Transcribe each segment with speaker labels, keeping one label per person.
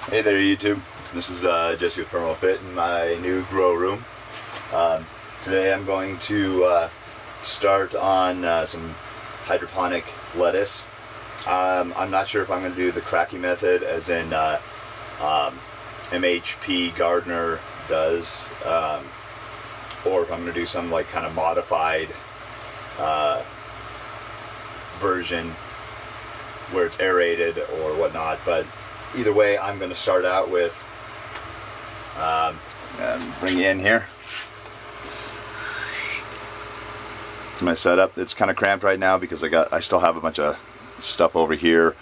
Speaker 1: Hey there YouTube, this is Jesse with PermaFit in my new grow room. Today I'm going to start on some hydroponic lettuce. I'm not sure if I'm going to do the cracky method as in MHP Gardner does, or if I'm going to do some like kind of modified version where it's aerated or whatnot, but either way I'm going to start out with bring you in here. It's my setup. It's kind of cramped right now because I still have a bunch of stuff over here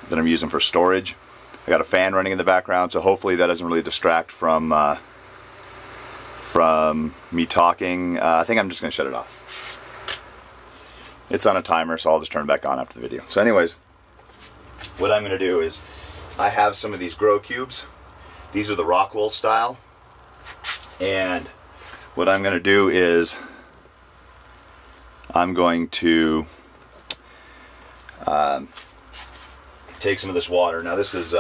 Speaker 1: that I'm using for storage. I got a fan running in the background, so hopefully that doesn't really distract from me talking. I think I'm just going to shut it off. It's on a timer, so I'll just turn it back on after the video. So anyways, what I'm going to do is I have some of these grow cubes. These are the Rockwell style. And what I'm going to do is I'm going to take some of this water. Now this is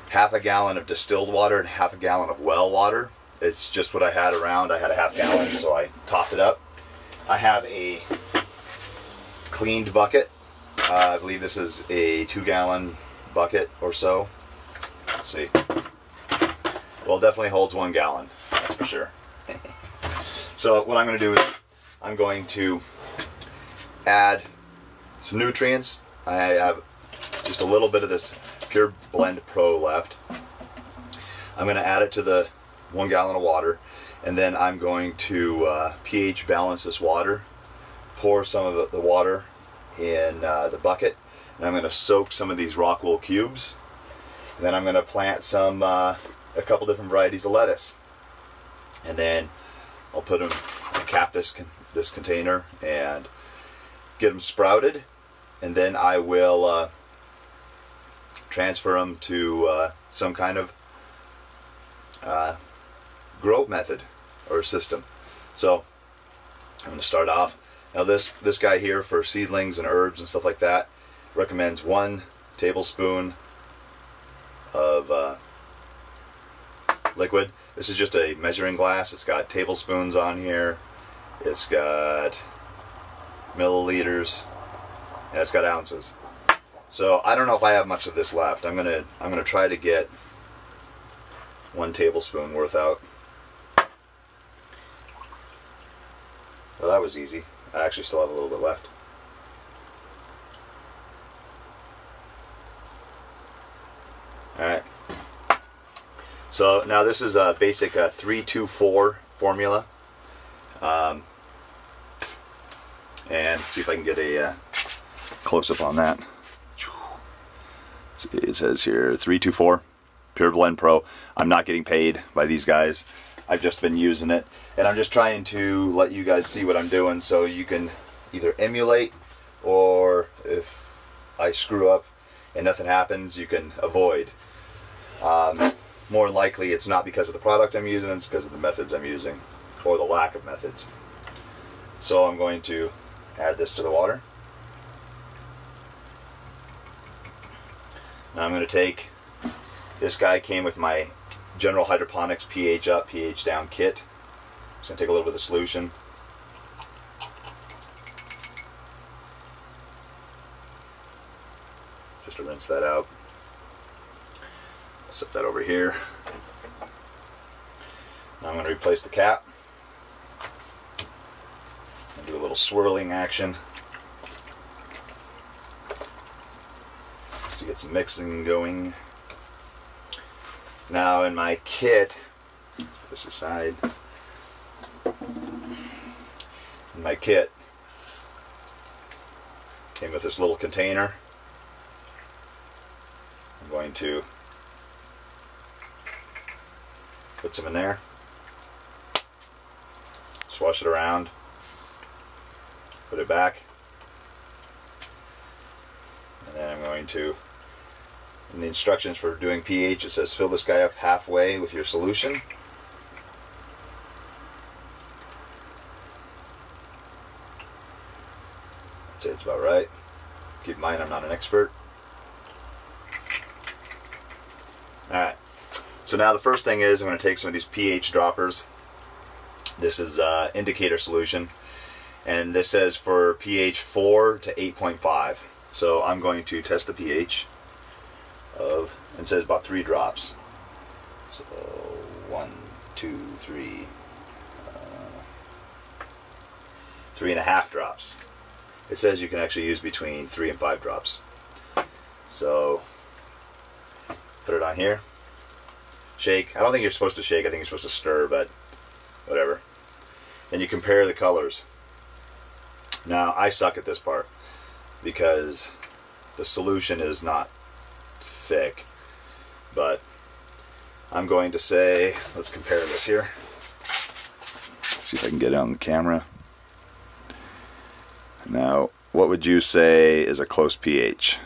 Speaker 1: half a gallon of distilled water and half a gallon of well water. It's just what I had around. I had a half gallon, so I topped it up. I have a cleaned bucket. I believe this is a 2-gallon bucket or so. Let's see. Well, it definitely holds 1 gallon, that's for sure. So what I'm going to do is I'm going to add some nutrients. I have just a little bit of this Pure Blend Pro left. I'm going to add it to the 1 gallon of water, and then I'm going to pH balance this water, pour some of the water in the bucket, and I'm going to soak some of these Rockwell cubes, and then I'm going to plant some a couple different varieties of lettuce, and then I'll put them, cap this container and get them sprouted, and then I will transfer them to some kind of grow method or system. So I'm going to start off. Now this guy here for seedlings and herbs and stuff like that recommends 1 tablespoon of liquid. This is just a measuring glass. It's got tablespoons on here. It's got milliliters, and it's got ounces. So I don't know if I have much of this left. I'm gonna try to get 1 tablespoon worth out. Well, that was easy. I actually still have a little bit left. Alright. So now this is a basic 3-2-4 formula. And let's see if I can get a close-up on that. It says here 3-2-4 Pure Blend Pro. I'm not getting paid by these guys. I've just been using it, and I'm just trying to let you guys see what I'm doing so you can either emulate, or if I screw up and nothing happens, you can avoid. More likely it's not because of the product I'm using, it's because of the methods I'm using, or the lack of methods. So I'm going to add this to the water. Now I'm going to take, this guy came with my General Hydroponics pH up, pH down kit. Just going to take a little bit of the solution. Just to rinse that out. I'll set that over here. Now I'm going to replace the cap. And do a little swirling action. Just to get some mixing going. Now in my kit, put this aside, in my kit came with this little container. I'm going to put some in there, swash it around, put it back, and then I'm going to, in the instructions for doing pH, it says fill this guy up halfway with your solution. I'd say it's about right. Keep in mind I'm not an expert. Alright. So now the first thing is I'm going to take some of these pH droppers. This is indicator solution, and this says for pH 4 to 8.5. So I'm going to test the pH of, and it says about 3 drops. So 1, 2, 3, 3.5 drops. It says you can actually use between 3 and 5 drops. So put it on here. Shake. I don't think you're supposed to shake. I think you're supposed to stir, but whatever. Then you compare the colors. Now I suck at this part because the solution is not thick, but I'm going to say, let's compare this here. See if I can get it on the camera. Now, what would you say is a close pH?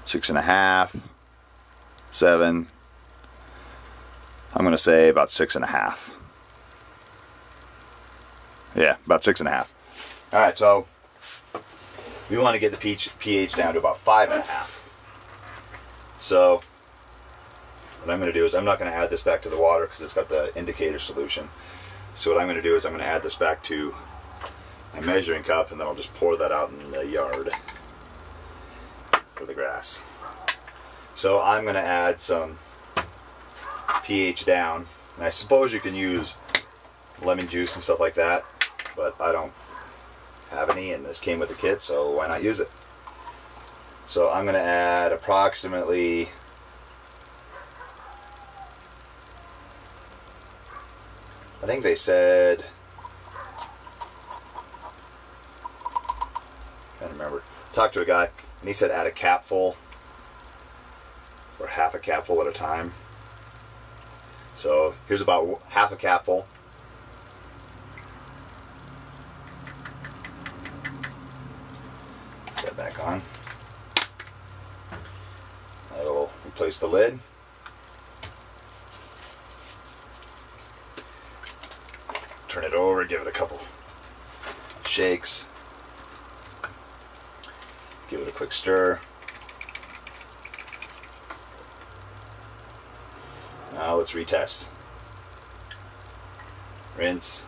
Speaker 1: 6.5, 7. I'm going to say about 6.5. Yeah, about 6.5. Alright, so we want to get the pH down to about 5.5. So what I'm going to do is I'm not going to add this back to the water because it's got the indicator solution. So what I'm going to do is I'm going to add this back to my measuring cup, and then I'll just pour that out in the yard for the grass. So I'm going to add some pH down, and I suppose you can use lemon juice and stuff like that, but I don't have any, and this came with the kit, so why not use it? So I'm going to add approximately I think they said, I can't remember, talked to a guy and he said add a capful or half a capful at a time. So here's about half a capful. Put that back on. I will replace the lid. Turn it over, give it a couple shakes. Give it a quick stir. Now let's retest. Rinse.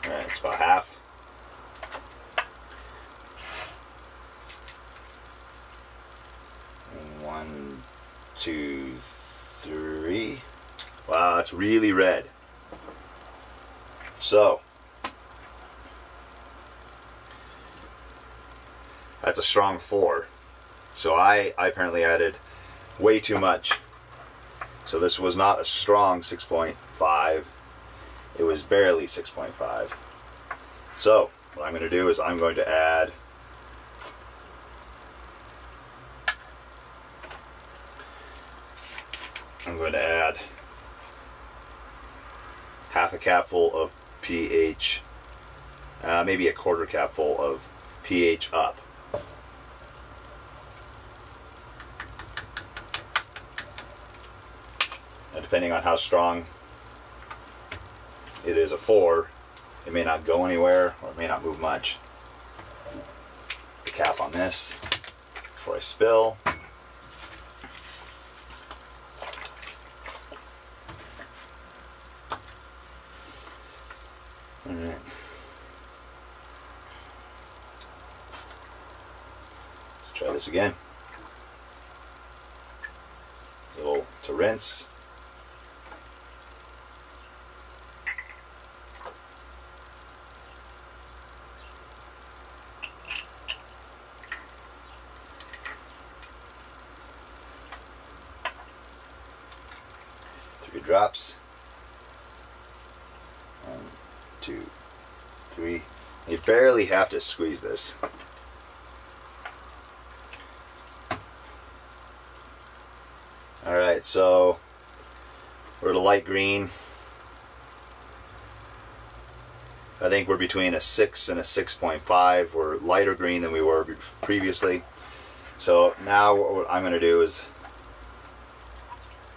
Speaker 1: Alright, it's about half. And 1, 2, 3. Wow, that's really red. So, that's a strong 4. So I apparently added way too much. So this was not a strong 6.5. It was barely 6.5. So what I'm going to do is I'm going to add half a capful of pH, maybe a quarter capful of pH up. And depending on how strong it is a 4, it may not go anywhere or it may not move much. The cap on this before I spill. Alright. Let's try this again. A little to rinse. Drops. 1, 2, 3. You barely have to squeeze this. Alright, so we're at a light green. I think we're between a 6 and a 6.5. We're lighter green than we were previously. So now what I'm going to do is,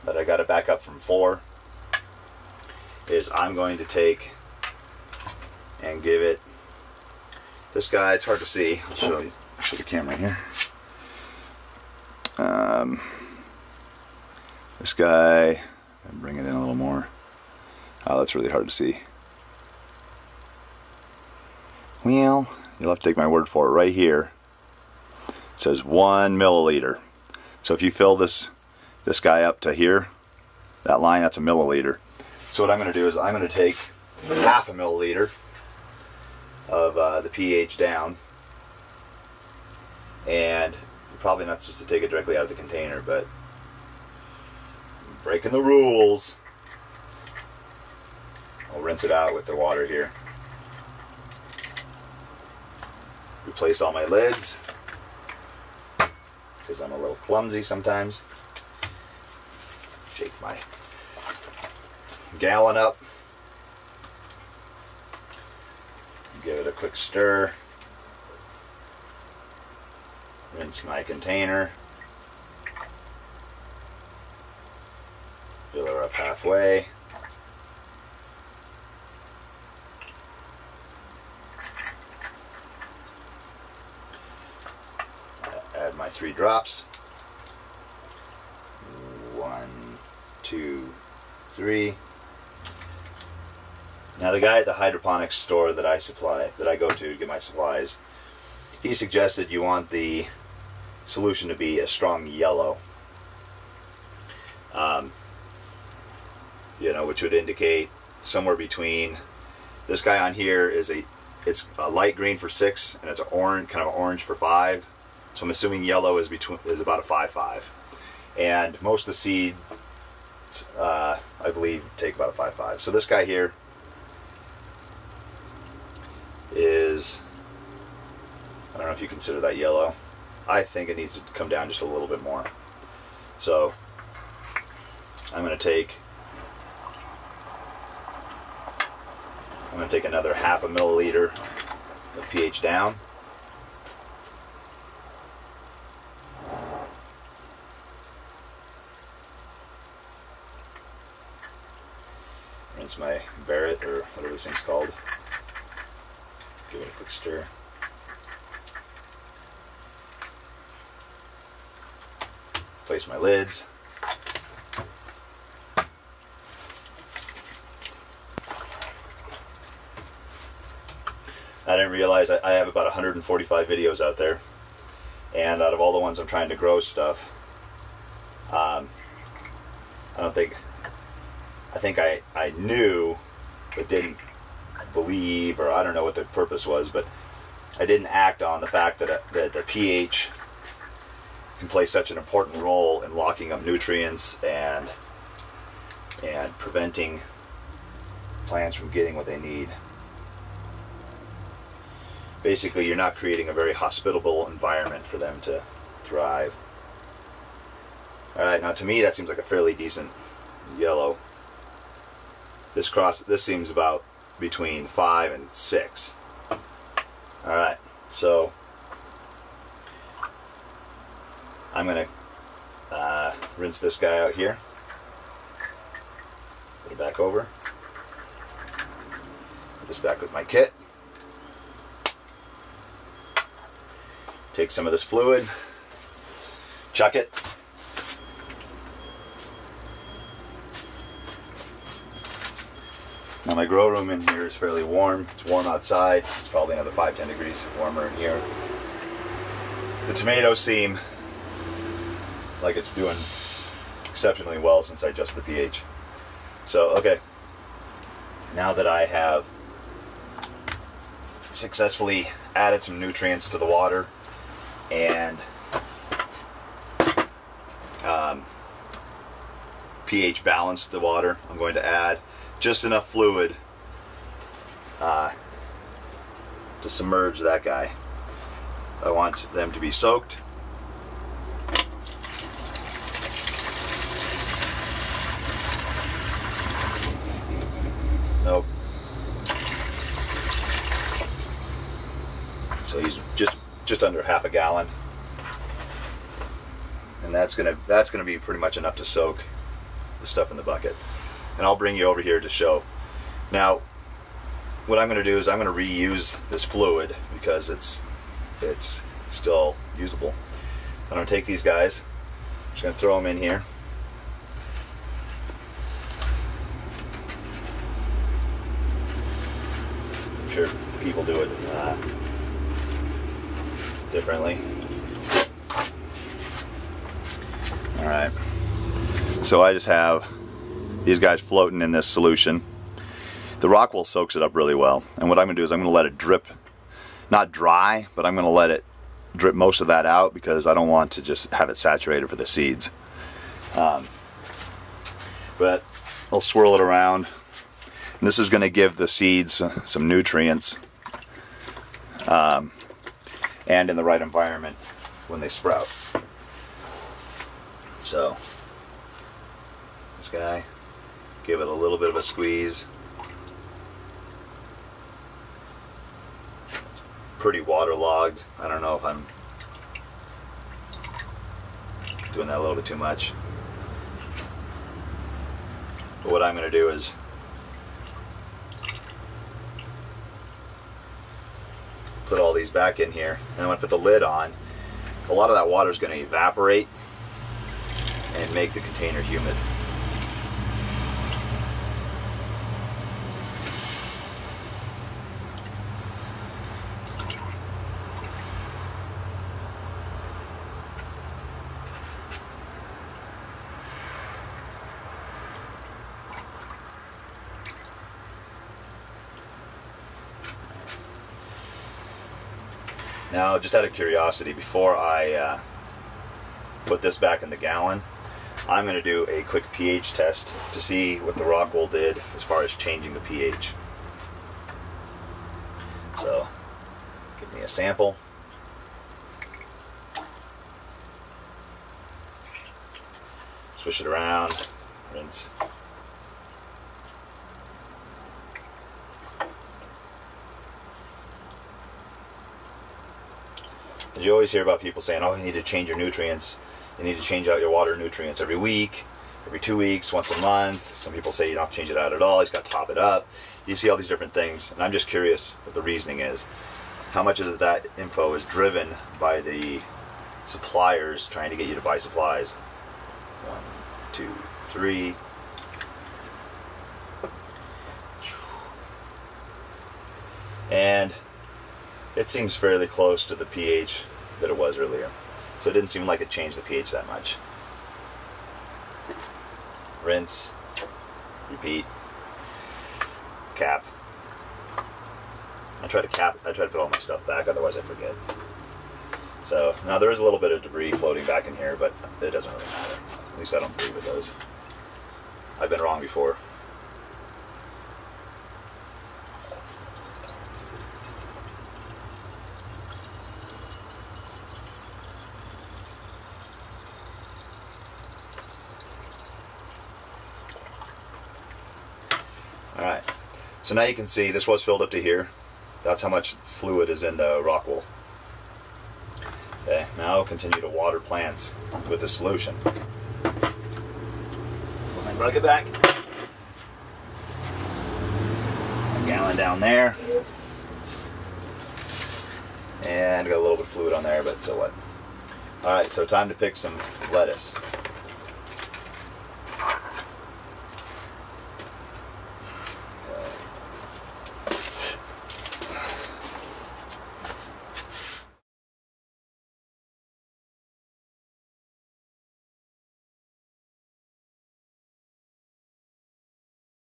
Speaker 1: but I got it back up from 4. is I'm going to take and give it, this guy, it's hard to see, I'll show the camera here. This guy, bring it in a little more. Oh, that's really hard to see. Well, you'll have to take my word for it. Right here, it says 1 milliliter. So if you fill this guy up to here, that line, that's a milliliter. So what I'm going to do is I'm going to take half a milliliter of the pH down, and you're probably not supposed to take it directly out of the container, but I'm breaking the rules. I'll rinse it out with the water here. Replace all my lids because I'm a little clumsy sometimes. Shake my gallon up. Give it a quick stir. Rinse my container. Fill her up halfway. Add my 3 drops. 1, 2, 3. Now the guy at the hydroponics store that I go to get my supplies, he suggested you want the solution to be a strong yellow. You know, which would indicate somewhere between, this guy on here it's a light green for 6 and it's an orange, kind of orange for 5. So I'm assuming yellow is about a 5.5. And most of the seeds, I believe, take about a 5.5. So this guy here is, I don't know if you consider that yellow. I think it needs to come down just a little bit more. So I'm going to take another half a milliliter of pH down. Rinse my Barrett, or whatever this thing's called. Give it a quick stir. Place my lids. I didn't realize I have about 145 videos out there, and out of all the ones I'm trying to grow stuff, I think I knew but didn't believe, or I don't know what the purpose was, but I didn't act on the fact that the pH can play such an important role in locking up nutrients and preventing plants from getting what they need. Basically, you're not creating a very hospitable environment for them to thrive. Alright, now to me that seems like a fairly decent yellow. This seems about between 5 and 6. Alright, so I'm going to rinse this guy out here. Put it back over. Put this back with my kit. Take some of this fluid, chuck it. Now my grow room in here is fairly warm. It's warm outside. It's probably another 5-10 degrees warmer in here. The tomatoes seem like it's doing exceptionally well since I adjusted the pH. So, okay. Now that I have successfully added some nutrients to the water and pH balanced the water, I'm going to add just enough fluid to submerge that guy. I want them to be soaked. Nope. So he's just under half a gallon, and that's gonna be pretty much enough to soak the stuff in the bucket. And I'll bring you over here to show Now, what I'm going to do is I'm going to reuse this fluid because it's still usable. I'm going to take these guys, I'm just going to throw them in here. I'm sure people do it differently. Alright, so I just have these guys floating in this solution. The rock wool soaks it up really well, and what I'm going to do is I'm going to let it drip, not dry, but I'm going to let it drip most of that out because I don't want to just have it saturated for the seeds. But I'll swirl it around, and this is going to give the seeds some nutrients and in the right environment when they sprout. So this guy, give it a little bit of a squeeze. Pretty waterlogged. I don't know if I'm doing that a little bit too much. But what I'm going to do is put all these back in here, and I'm going to put the lid on. A lot of that water is going to evaporate and make the container humid. Now, just out of curiosity, before I put this back in the gallon, I'm going to do a quick pH test to see what the rock wool did as far as changing the pH. So, give me a sample. Swish it around, rinse. You always hear about people saying, oh, you need to change your nutrients. You need to change out your water nutrients every week, every 2 weeks, once a month. Some people say you don't have to change it out at all. You just got to top it up. You see all these different things, and I'm just curious what the reasoning is. How much of that info is driven by the suppliers trying to get you to buy supplies? 1, 2, 3. And it seems fairly close to the pH that it was earlier. So it didn't seem like it changed the pH that much. Rinse, repeat, cap. I try to put all my stuff back, otherwise I forget. So now there is a little bit of debris floating back in here, but it doesn't really matter. At least I don't believe it does. I've been wrong before. Alright, so now you can see this was filled up to here. That's how much fluid is in the rock wool. Okay, now I'll continue to water plants with the solution. Put my bucket back. A gallon down there. And got a little bit of fluid on there, but so what. Alright, so time to pick some lettuce.